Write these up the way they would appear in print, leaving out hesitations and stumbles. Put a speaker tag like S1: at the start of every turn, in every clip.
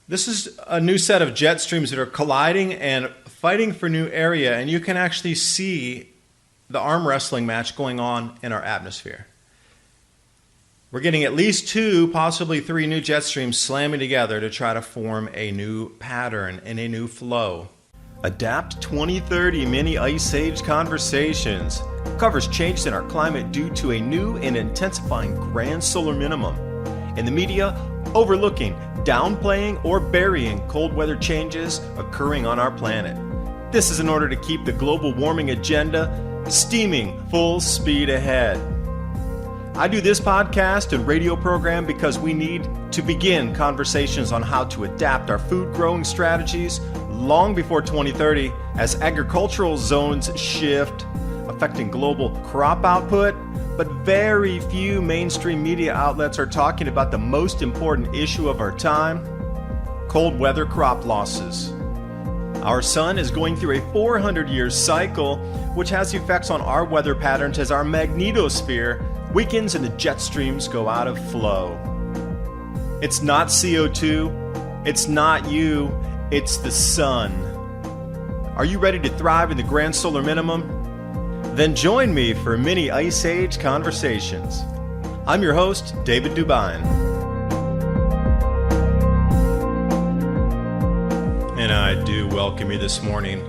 S1: This is a new set of jet streams that are colliding and fighting for new area, and you can actually see the arm wrestling match going on in our atmosphere. We're getting at least 2, possibly 3 new jet streams slamming together to try to form a new pattern and a new flow. Adapt 2030 Mini Ice Age Conversations covers changes in our climate due to a new and intensifying grand solar minimum. In the media, overlooking, downplaying, or burying cold weather changes occurring on our planet. This is in order to keep the global warming agenda steaming full speed ahead. I do this podcast and radio program because we need to begin conversations on how to adapt our food growing strategies long before 2030 as agricultural zones shift, affecting global crop output, but very few mainstream media outlets are talking about the most important issue of our time: cold weather crop losses. Our sun is going through a 400-year cycle, which has effects on our weather patterns as our magnetosphere weakens and the jet streams go out of flow. It's not CO2, it's not you, it's the sun. Are you ready to thrive in the Grand Solar Minimum? Then join me for Mini Ice Age Conversations. I'm your host, David DuByne. And I do welcome you this morning,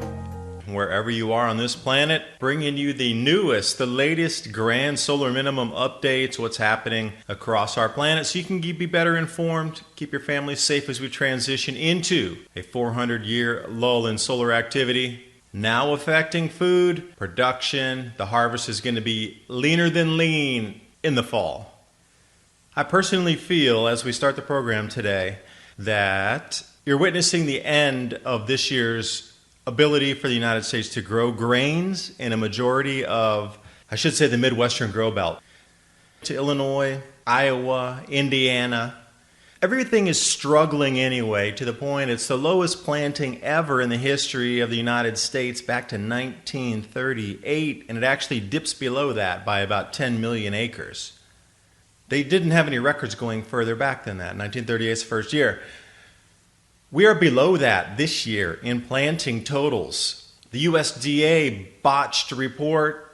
S1: wherever you are on this planet, bringing you the newest, the latest Grand Solar Minimum updates, what's happening across our planet, so you can be better informed, keep your family safe as we transition into a 400-year lull in solar activity. Now affecting food production. The harvest is going to be leaner than lean in the fall. I personally feel, as we start the program today, that you're witnessing the end of this year's ability for the United States to grow grains in a majority of, I should say, the Midwestern grow belt. To Illinois, Iowa, Indiana, everything is struggling anyway, to the point it's the lowest planting ever in the history of the United States back to 1938, and it actually dips below that by about 10 million acres. They didn't have any records going further back than that. 1938 is the first year. We are below that this year in planting totals. The USDA botched a report.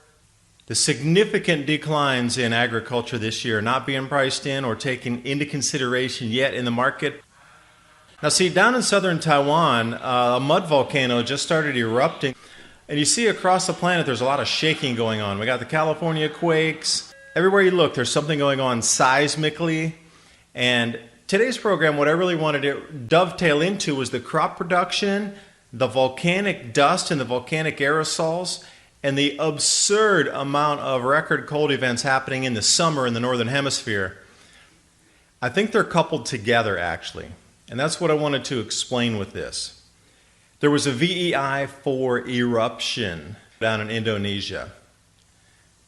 S1: The significant declines in agriculture this year are not being priced in or taken into consideration yet in the market. Now see, down in southern Taiwan, a mud volcano just started erupting. And you see across the planet there's a lot of shaking going on. We got the California quakes. Everywhere you look, there's something going on seismically. And today's program, what I really wanted to dovetail into was the crop production, the volcanic dust and the volcanic aerosols, and the absurd amount of record cold events happening in the summer in the Northern Hemisphere. I think they're coupled together, actually. And that's what I wanted to explain with this. There was a VEI-4 eruption down in Indonesia.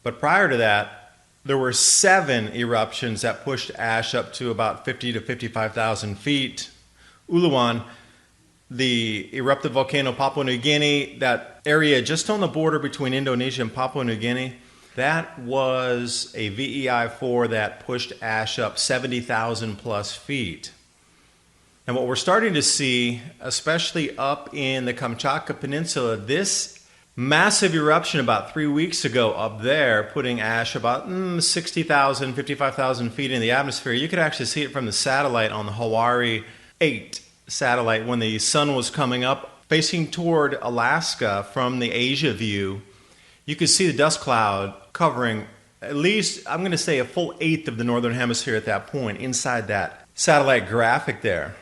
S1: But prior to that, there were 7 eruptions that pushed ash up to about 50 to 55,000 feet. Uluwatu, the eruptive volcano Papua New Guinea, that area just on the border between Indonesia and Papua New Guinea, that was a VEI-4 that pushed ash up 70,000 plus feet. And what we're starting to see, especially up in the Kamchatka Peninsula, this massive eruption about 3 weeks ago up there, putting ash about 60,000, 55,000 feet in the atmosphere. You could actually see it from the satellite on the Hawaii 8 satellite when the sun was coming up, facing toward Alaska from the Asia view. You could see the dust cloud covering at least, I'm going to say, a full 1/8 of the northern hemisphere at that point inside that satellite graphic there.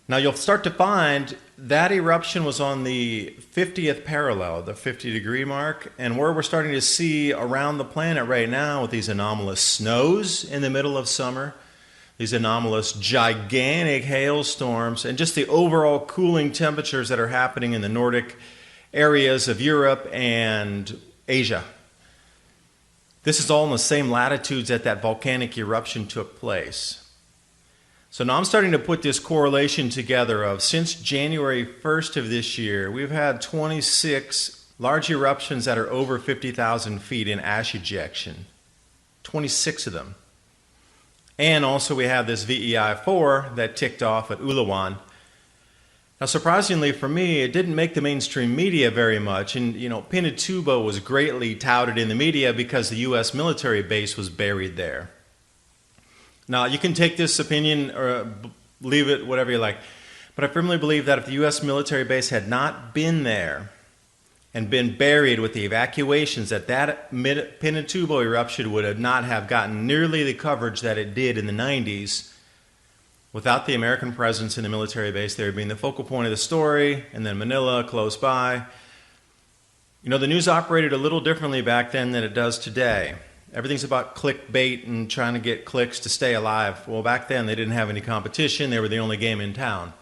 S1: Now you'll start to find that eruption was on the 50th parallel, the 50-degree mark, and where we're starting to see around the planet right now with these anomalous snows in the middle of summer, these anomalous gigantic hailstorms, and just the overall cooling temperatures that are happening in the Nordic areas of Europe and Asia. This is all in the same latitudes that volcanic eruption took place. So now I'm starting to put this correlation together of since January 1st of this year, we've had 26 large eruptions that are over 50,000 feet in ash ejection. 26 of them. And also we have this VEI4 that ticked off at Ulawan. Now, surprisingly for me, it didn't make the mainstream media very much. And, Pinatubo was greatly touted in the media because the U.S. military base was buried there. Now, you can take this opinion or leave it, whatever you like. But I firmly believe that if the U.S. military base had not been there and been buried with the evacuations, that Pinatubo eruption would not have gotten nearly the coverage that it did in the 90s. Without the American presence in the military base there being the focal point of the story, and then Manila close by. The news operated a little differently back then than it does today. Everything's about clickbait and trying to get clicks to stay alive. Well, back then they didn't have any competition. They were the only game in town.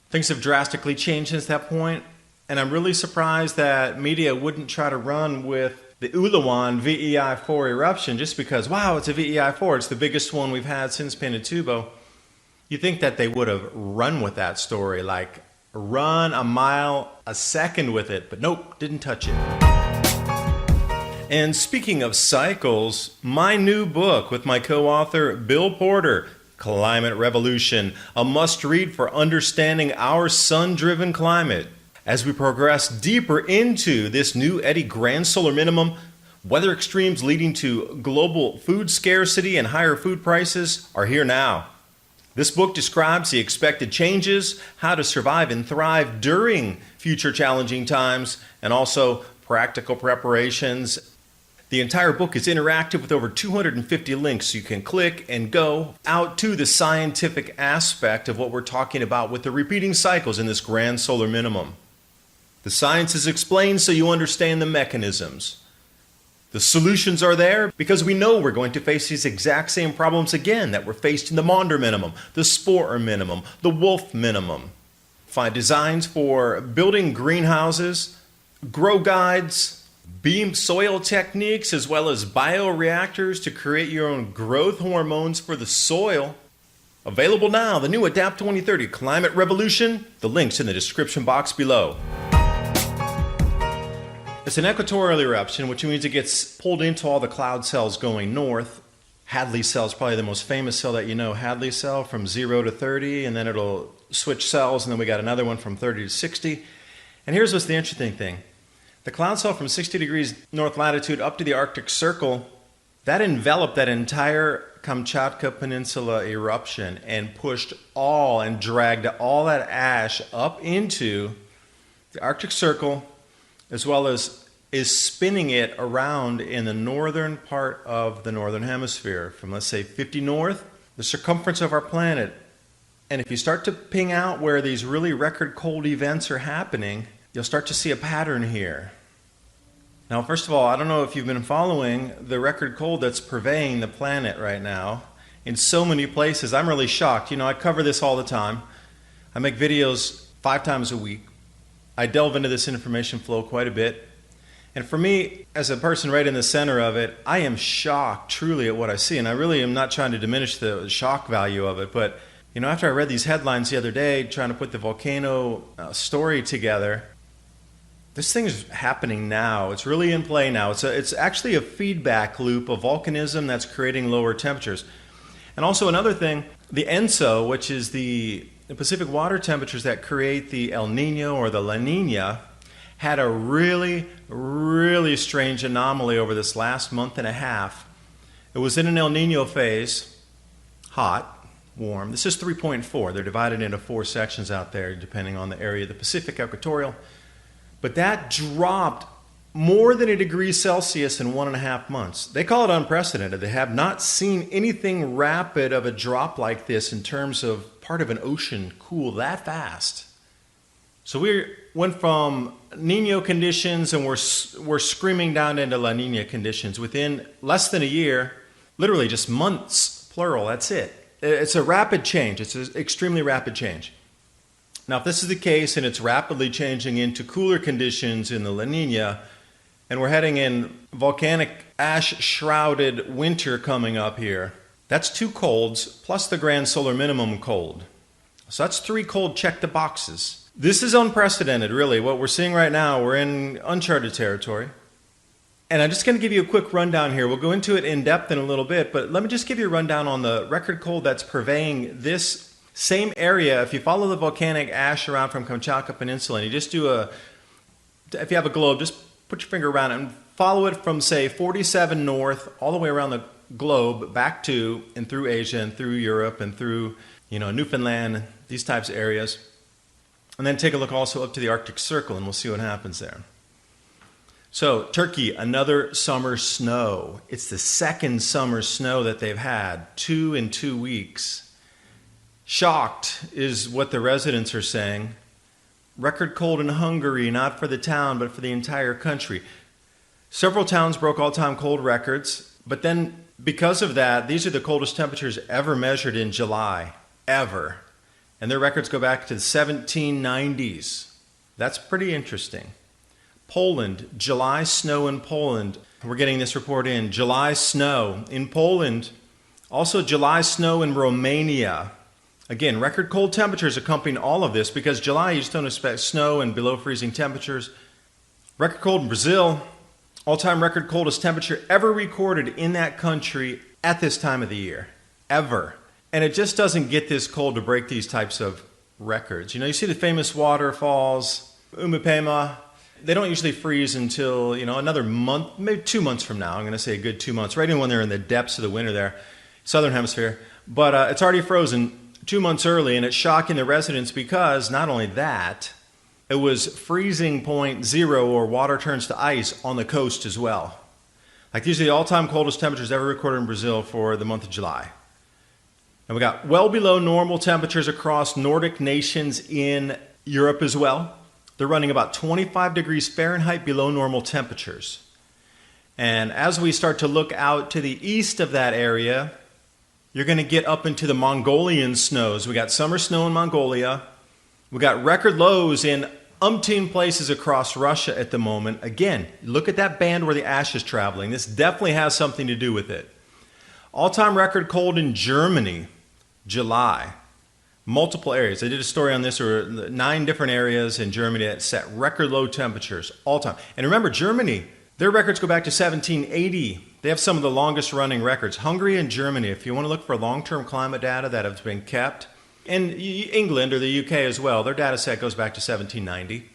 S1: Things have drastically changed since that point, and I'm really surprised that media wouldn't try to run with the Ulawan VEI4 eruption just because, wow, it's a VEI4. It's the biggest one we've had since Pinatubo. You think that they would have run with that story, like run a mile a second with it, but nope, didn't touch it. And speaking of cycles, my new book with my co-author Bill Porter, Climate Revolution, a must-read for understanding our sun-driven climate. As we progress deeper into this new Eddy Grand Solar Minimum, weather extremes leading to global food scarcity and higher food prices are here now. This book describes the expected changes, how to survive and thrive during future challenging times, and also practical preparations. The entire book is interactive with over 250 links, so you can click and go out to the scientific aspect of what we're talking about with the repeating cycles in this Grand Solar Minimum. The science is explained so you understand the mechanisms. The solutions are there because we know we're going to face these exact same problems again that were faced in the Maunder Minimum, the Sporer Minimum, the Wolf Minimum. Find designs for building greenhouses, grow guides, beam soil techniques, as well as bioreactors to create your own growth hormones for the soil. Available now, the new Adapt 2030 Climate Revolution. The link's in the description box below. It's an equatorial eruption, which means it gets pulled into all the cloud cells going north. Hadley cell is probably the most famous cell that you know. Hadley cell from 0 to 30, and then it'll switch cells, and then we got another one from 30 to 60. And here's what's the interesting thing. The cloud cell from 60 degrees north latitude up to the Arctic Circle, that enveloped that entire Kamchatka Peninsula eruption and pushed and dragged all that ash up into the Arctic Circle, as well as is spinning it around in the northern part of the northern hemisphere from, let's say, 50 north, the circumference of our planet. And if you start to ping out where these really record cold events are happening, you'll start to see a pattern here. Now, first of all, I don't know if you've been following the record cold that's pervading the planet right now in so many places. I'm really shocked. I cover this all the time. I make videos 5 times a week. I delve into this information flow quite a bit. And for me, as a person right in the center of it, I am shocked truly at what I see. And I really am not trying to diminish the shock value of it. But, after I read these headlines the other day, trying to put the volcano story together, this thing is happening now. It's really in play now. It's actually a feedback loop of volcanism that's creating lower temperatures. And also another thing, the ENSO, which is the Pacific water temperatures that create the El Nino or the La Nina, had a really, really strange anomaly over this last month and a half. It was in an El Nino phase, hot, warm. This is 3.4. They're divided into 4 sections out there depending on the area of the Pacific equatorial. But that dropped more than a degree Celsius in 1.5 months. They call it unprecedented. They have not seen anything rapid of a drop like this in terms of part of an ocean cool that fast. So we went from Nino conditions and we're screaming down into La Nina conditions within less than a year, literally just months, plural, that's it. It's a rapid change. It's an extremely rapid change. Now, if this is the case and it's rapidly changing into cooler conditions in the La Nina, and we're heading in volcanic ash-shrouded winter coming up here, that's 2 colds plus the Grand Solar Minimum cold. So that's 3 cold, check the boxes. This is unprecedented, really. What we're seeing right now, we're in uncharted territory. And I'm just going to give you a quick rundown here. We'll go into it in depth in a little bit, but let me just give you a rundown on the record cold that's purveying this same area. If you follow the volcanic ash around from Kamchatka Peninsula, and you just if you have a globe, just put your finger around it and follow it from, say, 47 north all the way around the globe back to and through Asia and through Europe and through, Newfoundland, these types of areas. And then take a look also up to the Arctic Circle, and we'll see what happens there. So, Turkey, another summer snow. It's the second summer snow that they've had, 2 in 2 weeks. Shocked is what the residents are saying. Record cold in Hungary, not for the town, but for the entire country. Several towns broke all-time cold records, but then because of that, these are the coldest temperatures ever measured in July, ever. And their records go back to the 1790s. That's pretty interesting. Poland, July snow in Poland. We're getting this report in. July snow in Poland. Also July snow in Romania. Again, record cold temperatures accompanying all of this because July you just don't expect snow and below freezing temperatures. Record cold in Brazil. All-time record coldest temperature ever recorded in that country at this time of the year. Ever. And it just doesn't get this cold to break these types of records. You see the famous waterfalls, Umipema. They don't usually freeze until, another month, maybe 2 months from now. I'm going to say a good 2 months, right in when they're in the depths of the winter there, southern hemisphere. But it's already frozen 2 months early, and it's shocking the residents because not only that, it was freezing point 0 or water turns to ice on the coast as well. Like these are the all-time coldest temperatures ever recorded in Brazil for the month of July. And we got well below normal temperatures across Nordic nations in Europe as well. They're running about 25 degrees Fahrenheit below normal temperatures. And as we start to look out to the east of that area, you're going to get up into the Mongolian snows. We got summer snow in Mongolia. We got record lows in umpteen places across Russia at the moment. Again, look at that band where the ash is traveling. This definitely has something to do with it. All-time record cold in Germany, July. Multiple areas. I did a story on this. There were 9 different areas in Germany that set record low temperatures all time. And remember, Germany, their records go back to 1780. They have some of the longest running records. Hungary and Germany, if you want to look for long-term climate data that has been kept, and England or the UK as well, their data set goes back to 1790.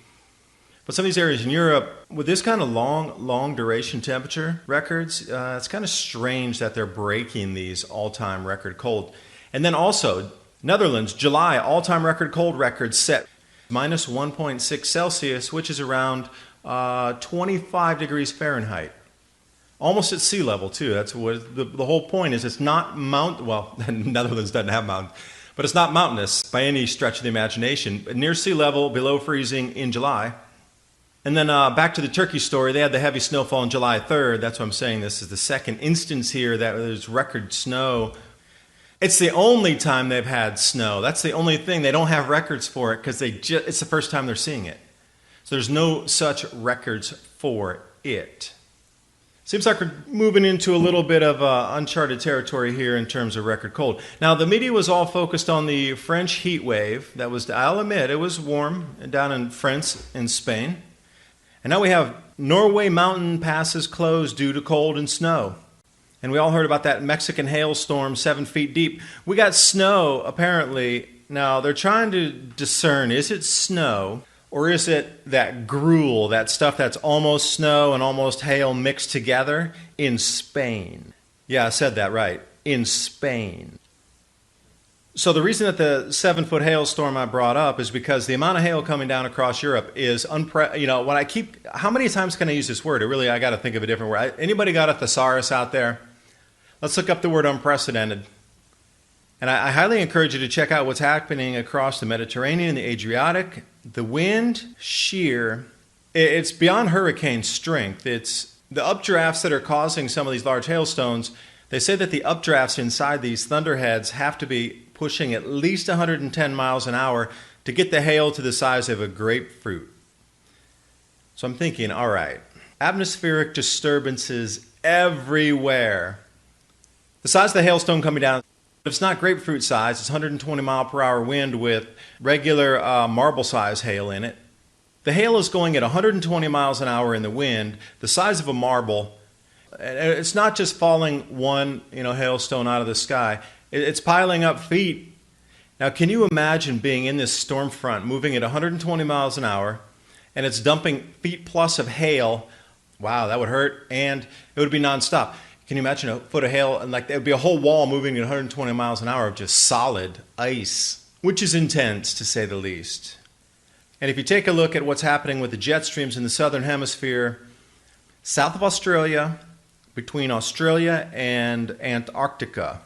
S1: But some of these areas in Europe, with this kind of long duration temperature records, it's kind of strange that they're breaking these all-time record cold. And then also, Netherlands, July, all-time record cold records set minus 1.6 Celsius, which is around 25 degrees Fahrenheit. Almost at sea level, too. That's what the whole point is. It's not Netherlands doesn't have mountains, but it's not mountainous by any stretch of the imagination. Near sea level, below freezing in July. And then back to the Turkey story, they had the heavy snowfall on July 3rd. That's what I'm saying. This is the second instance here that there's record snow. It's the only time they've had snow. That's the only thing. They don't have records for it because it's the first time they're seeing it. So there's no such records for it. Seems like we're moving into a little bit of uncharted territory here in terms of record cold. Now, the media was all focused on the French heat wave. I'll admit, it was warm down in France and Spain. And now we have Norway mountain passes closed due to cold and snow. And we all heard about that Mexican hailstorm 7 feet deep. We got snow, apparently. Now, they're trying to discern, is it snow or is it that gruel, that stuff that's almost snow and almost hail mixed together in Spain? Yeah, I said that right. In Spain. So the reason that the 7-foot hailstorm I brought up is because the amount of hail coming down across Europe is how many times can I use this word? I got to think of a different word. Anybody got a thesaurus out there? Let's look up the word unprecedented. And I highly encourage you to check out what's happening across the Mediterranean and the Adriatic. The wind shear, it's beyond hurricane strength. It's the updrafts that are causing some of these large hailstones. They say that the updrafts inside these thunderheads have to be pushing at least 110 miles an hour to get the hail to the size of a grapefruit. So I'm thinking, all right, atmospheric disturbances everywhere. The size of the hailstone coming down, if it's not grapefruit size, it's 120 mile per hour wind with regular marble size hail in it. The hail is going at 120 miles an hour in the wind, the size of a marble. It's not just falling one, hailstone out of the sky. It's piling up feet. Now, can you imagine being in this storm front, moving at 120 miles an hour, and it's dumping feet plus of hail? Wow, that would hurt, and it would be nonstop. Can you imagine a foot of hail, and it would be a whole wall moving at 120 miles an hour of just solid ice, which is intense to say the least. And if you take a look at what's happening with the jet streams in the southern hemisphere, south of Australia, between Australia and Antarctica,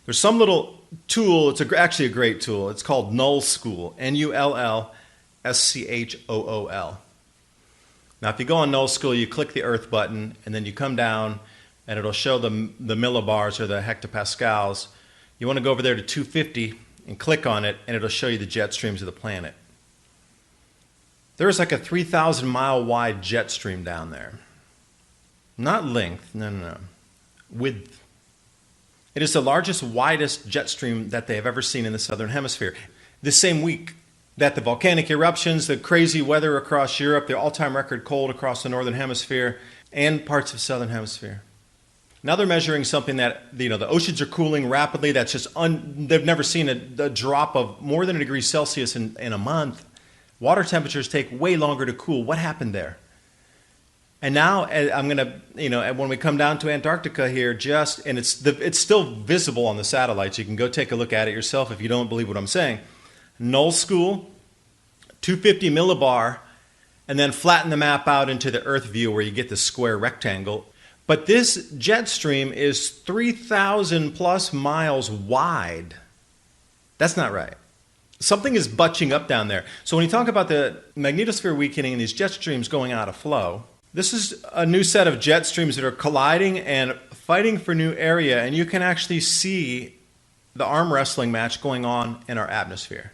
S1: there's some little tool. It's actually a great tool. It's called Nullschool, Nullschool. Now, if you go on Nullschool, you click the Earth button, and then you come down, and it'll show the millibars or the hectopascals. You want to go over there to 250 and click on it, and it'll show you the jet streams of the planet. There is like a 3,000 mile wide jet stream down there. Not length, no. Width. It is the largest, widest jet stream that they have ever seen in the southern hemisphere. The same week that the volcanic eruptions, the crazy weather across Europe, the all-time record cold across the northern hemisphere, and parts of southern hemisphere. Now they're measuring something that, the oceans are cooling rapidly. That's just, they've never seen a drop of more than a degree Celsius in a month. Water temperatures take way longer to cool. What happened there? And now I'm going to, when we come down to Antarctica here, and it's still visible on the satellites. You can go take a look at it yourself if you don't believe what I'm saying. Nullschool, 250 millibar, and then flatten the map out into the Earth view where you get the square rectangle. But this jet stream is 3,000 plus miles wide. That's not right. Something is butching up down there. So when you talk about the magnetosphere weakening and these jet streams going out of flow, this is a new set of jet streams that are colliding and fighting for new area, and you can actually see the arm wrestling match going on in our atmosphere.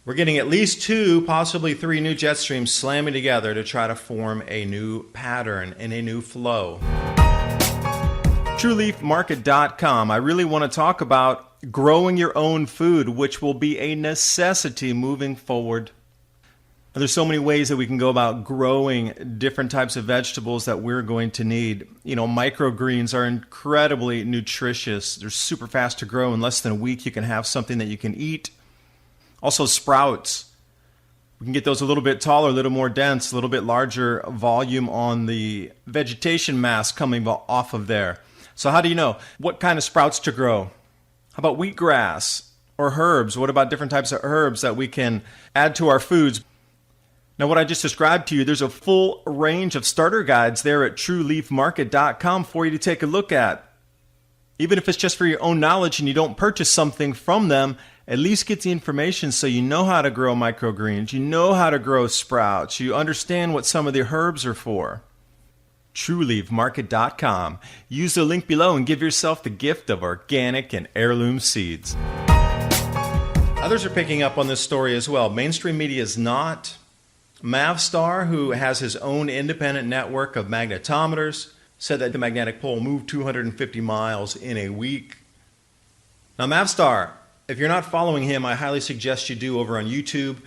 S1: We're getting at least 2, possibly 3 new jet streams slamming together to try to form a new pattern and a new flow. TrueLeafMarket.com. I really want to talk about growing your own food, which will be a necessity moving forward. There's so many ways that we can go about growing different types of vegetables that we're going to need. Microgreens are incredibly nutritious. They're super fast to grow. In less than a week, you can have something that you can eat. Also, sprouts. We can get those a little bit taller, a little more dense, a little bit larger volume on the vegetation mass coming off of there. So how do you know what kind of sprouts to grow? How about wheatgrass or herbs? What about different types of herbs that we can add to our foods? Now, what I just described to you, there's a full range of starter guides there at TrueLeafMarket.com for you to take a look at. Even if it's just for your own knowledge and you don't purchase something from them, at least get the information so you know how to grow microgreens, you know how to grow sprouts, you understand what some of the herbs are for. TrueLeafMarket.com. Use the link below and give yourself the gift of organic and heirloom seeds. Others are picking up on this story as well. Mainstream media is not. Mavstar, who has his own independent network of magnetometers, said that the magnetic pole moved 250 miles in a week. Now, Mavstar, if you're not following him, I highly suggest you do over on YouTube.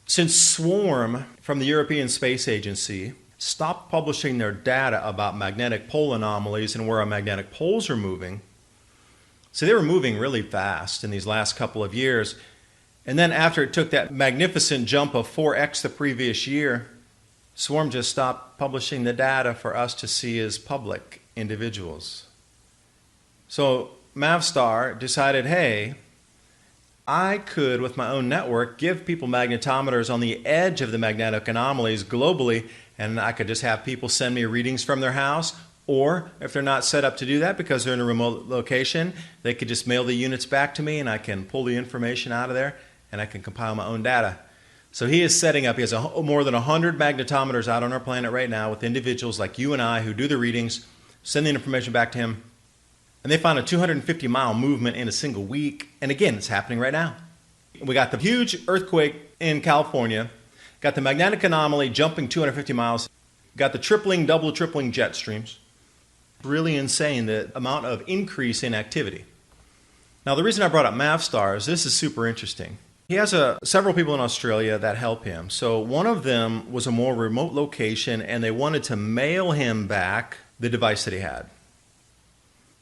S1: Since Swarm from the European Space Agency stopped publishing their data about magnetic pole anomalies and where our magnetic poles are moving, so they were moving really fast in these last couple of years. And then after it took that magnificent jump of 4x the previous year, Swarm just stopped publishing the data for us to see as public individuals. So Mavstar decided, hey, I could, with my own network, give people magnetometers on the edge of the magnetic anomalies globally, and I could just have people send me readings from their house, or if they're not set up to do that because they're in a remote location, they could just mail the units back to me and I can pull the information out of there and I can compile my own data. So he is setting up, he has more than 100 magnetometers out on our planet right now with individuals like you and I who do the readings, send the information back to him, and they found a 250-mile movement in a single week. And again, it's happening right now. We got the huge earthquake in California, got the magnetic anomaly jumping 250 miles, got the double tripling jet streams. Really insane, the amount of increase in activity. Now, the reason I brought up Mavstar is this is super interesting. He has several people in Australia that help him. So one of them was a more remote location, and they wanted to mail him back the device that he had.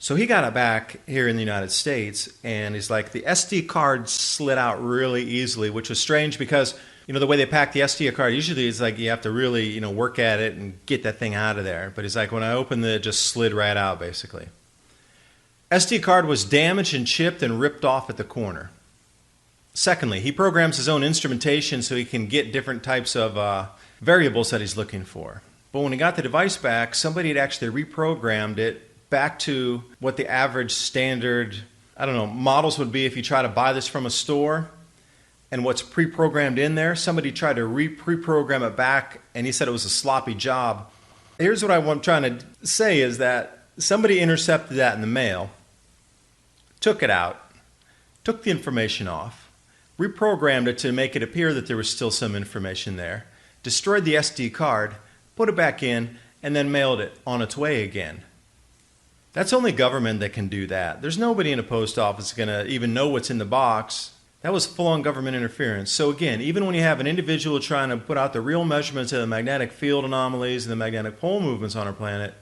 S1: So he got it back here in the United States, and he's like, the SD card slid out really easily, which was strange because, the way they pack the SD card, usually it's like you have to really, work at it and get that thing out of there. But he's like, when I opened it, it just slid right out, basically. SD card was damaged and chipped and ripped off at the corner. Secondly, he programs his own instrumentation so he can get different types of variables that he's looking for. But when he got the device back, somebody had actually reprogrammed it back to what the average standard, models would be if you try to buy this from a store. And what's pre-programmed in there, somebody tried to pre-program it back, and he said it was a sloppy job. Here's what I'm trying to say is that somebody intercepted that in the mail, took it out, took the information off, reprogrammed it to make it appear that there was still some information there, destroyed the SD card, put it back in, and then mailed it on its way again. That's only government that can do that. There's nobody in a post office going to even know what's in the box. That was full-on government interference. So again, even when you have an individual trying to put out the real measurements of the magnetic field anomalies and the magnetic pole movements on our planet,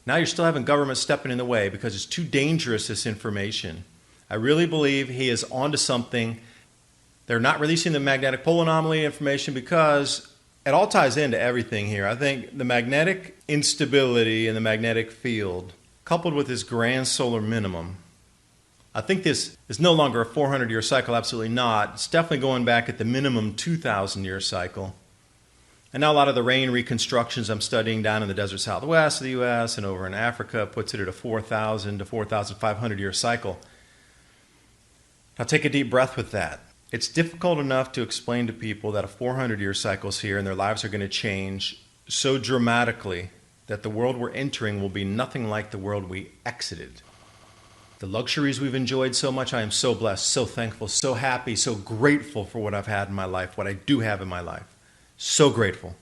S1: now you're still having government stepping in the way because it's too dangerous, this information. I really believe he is onto something. They're not releasing the magnetic pole anomaly information because it all ties into everything here. I think the magnetic instability in the magnetic field, coupled with this grand solar minimum, I think this is no longer a 400-year cycle, absolutely not. It's definitely going back at the minimum 2,000-year cycle. And now a lot of the rain reconstructions I'm studying down in the desert southwest of the U.S. and over in Africa puts it at a 4,000 to 4,500-year cycle. Now take a deep breath with that. It's difficult enough to explain to people that a 400-year cycle is here and their lives are going to change so dramatically that the world we're entering will be nothing like the world we exited. The luxuries we've enjoyed so much, I am so blessed, so thankful, so happy, so grateful for what I've had in my life, what I do have in my life. So grateful.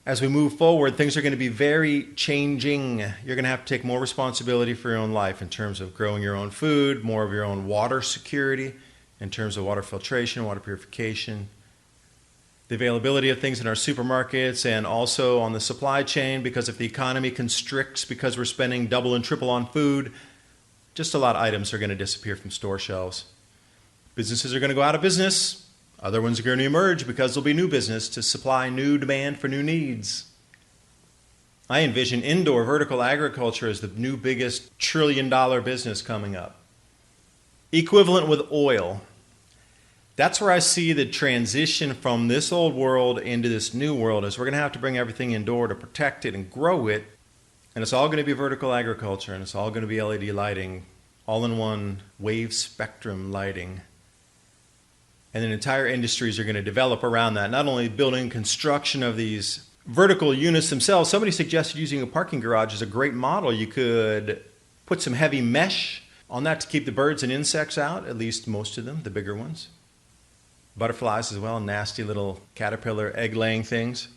S1: As we move forward, things are going to be very changing. You're going to have to take more responsibility for your own life in terms of growing your own food, more of your own water security, in terms of water filtration, water purification, the availability of things in our supermarkets, and also on the supply chain, because if the economy constricts because we're spending double and triple on food, just a lot of items are going to disappear from store shelves. Businesses are going to go out of business. Other ones are going to emerge because there'll be new business to supply new demand for new needs. I envision indoor vertical agriculture as the new biggest trillion-dollar business coming up. Equivalent with oil. That's where I see the transition from this old world into this new world, is we're going to have to bring everything indoor to protect it and grow it. And it's all going to be vertical agriculture, and it's all going to be LED lighting, all-in-one wave spectrum lighting. And then entire industries are going to develop around that, not only building construction of these vertical units themselves. Somebody suggested using a parking garage as a great model. You could put some heavy mesh on that to keep the birds and insects out, at least most of them, the bigger ones. Butterflies as well, nasty little caterpillar egg-laying things.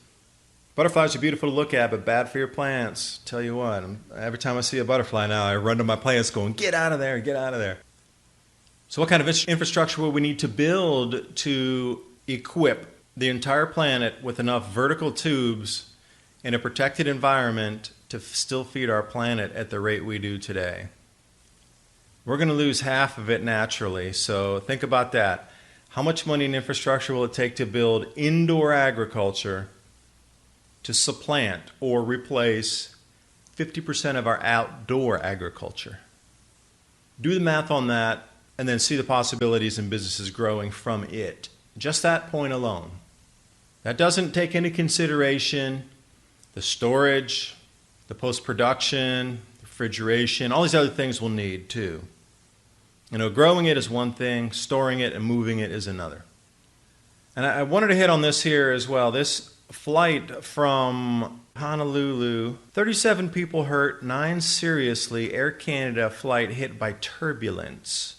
S1: Butterflies are beautiful to look at, but bad for your plants. Tell you what, every time I see a butterfly now, I run to my plants going, get out of there, get out of there. So what kind of infrastructure will we need to build to equip the entire planet with enough vertical tubes in a protected environment to still feed our planet at the rate we do today? We're going to lose half of it naturally, so think about that. How much money and infrastructure will it take to build indoor agriculture to supplant or replace 50% of our outdoor agriculture? Do the math on that and then see the possibilities in businesses growing from it. Just that point alone. That doesn't take into consideration the storage, the post-production, refrigeration, all these other things we'll need too. Growing it is one thing, storing it and moving it is another. And I wanted to hit on this here as well. This flight from Honolulu, 37 people hurt, 9 seriously. Air Canada flight hit by turbulence.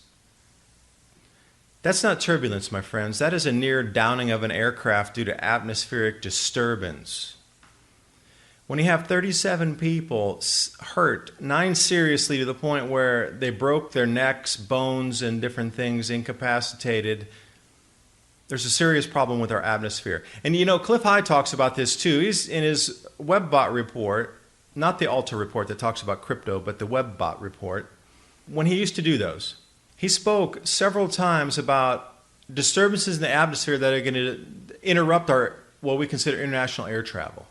S1: That's not turbulence, my friends. That is a near downing of an aircraft due to atmospheric disturbance. When you have 37 people hurt, 9 seriously to the point where they broke their necks, bones, and different things, incapacitated, there's a serious problem with our atmosphere. And you know, Cliff High talks about this too. He's in his WebBot report, not the Alta report that talks about crypto, but the WebBot report. When he used to do those, he spoke several times about disturbances in the atmosphere that are going to interrupt our what we consider international air travel.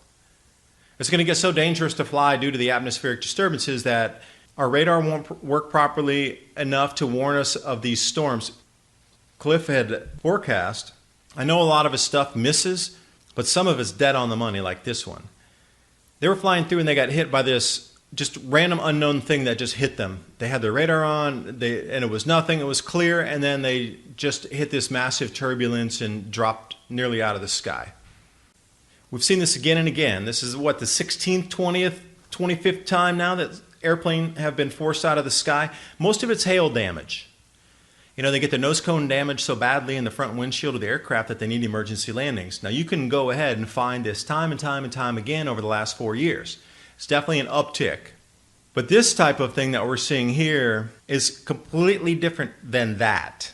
S1: It's going to get so dangerous to fly due to the atmospheric disturbances that our radar won't work properly enough to warn us of these storms. Cliff had forecast. I know a lot of his stuff misses, but some of it's dead on the money, like this one. They were flying through and they got hit by this just random unknown thing that just hit them. They had their radar on, and it was nothing. It was clear, and then they just hit this massive turbulence and dropped nearly out of the sky. We've seen this again and again. This is what, the 16th, 20th, 25th time now that airplanes have been forced out of the sky. Most of it's hail damage. You know, they get the nose cone damaged so badly in the front windshield of the aircraft that they need emergency landings. Now, you can go ahead and find this time and time and time again over the last 4 years. It's definitely an uptick. But this type of thing that we're seeing here is completely different than that.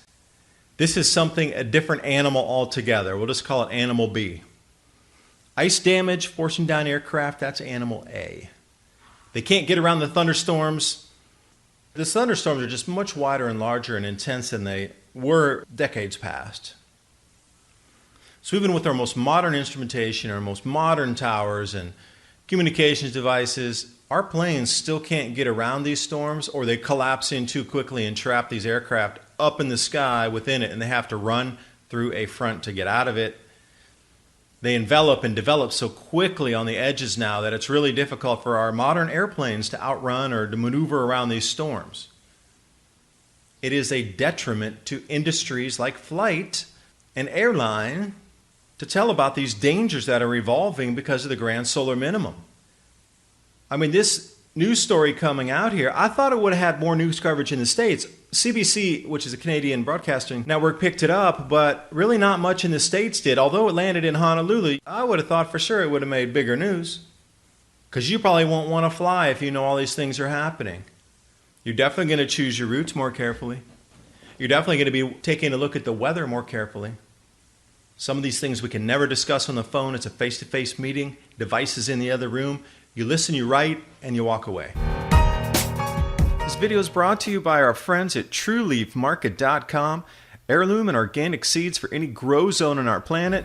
S1: This is something, a different animal altogether. We'll just call it Animal B. Ice damage, forcing down aircraft, that's Animal A. They can't get around the thunderstorms. The thunderstorms are just much wider and larger and intense than they were decades past. So even with our most modern instrumentation, our most modern towers and communications devices, our planes still can't get around these storms, or they collapse in too quickly and trap these aircraft up in the sky within it, and they have to run through a front to get out of it. They envelop and develop so quickly on the edges now that it's really difficult for our modern airplanes to outrun or to maneuver around these storms. It is a detriment to industries like flight and airline to tell about these dangers that are evolving because of the Grand Solar Minimum. I mean, this news story coming out here, I thought it would have had more news coverage in the States. CBC, which is a Canadian broadcasting network, picked it up, but really not much in the States did. Although it landed in Honolulu, I would have thought for sure it would have made bigger news. Because you probably won't want to fly if you know all these things are happening. You're definitely going to choose your routes more carefully. You're definitely going to be taking a look at the weather more carefully. Some of these things we can never discuss on the phone. It's a face-to-face meeting. Devices in the other room. You listen, you write, and you walk away. This video is brought to you by our friends at TrueLeafMarket.com. Heirloom and organic seeds for any grow zone on our planet.